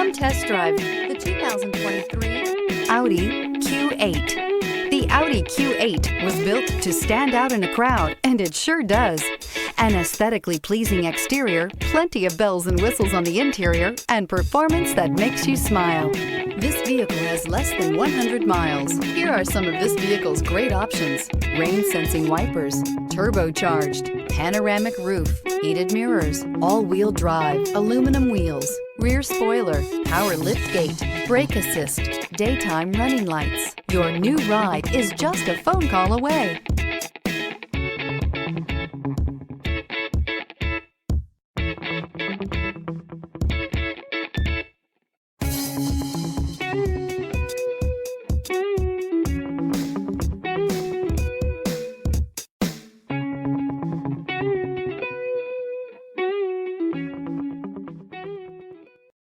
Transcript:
Come test drive the 2023 Audi Q8. The Audi Q8 was built to stand out in a crowd, and it sure does. An aesthetically pleasing exterior, plenty of bells and whistles on the interior, and performance that makes you smile. This vehicle has less than 100 miles. Here are some of this vehicle's great options: rain-sensing wipers, turbocharged, panoramic roof, heated mirrors, all-wheel drive, aluminum wheels, rear spoiler, power liftgate, brake assist, daytime running lights. Your new ride is just a phone call away.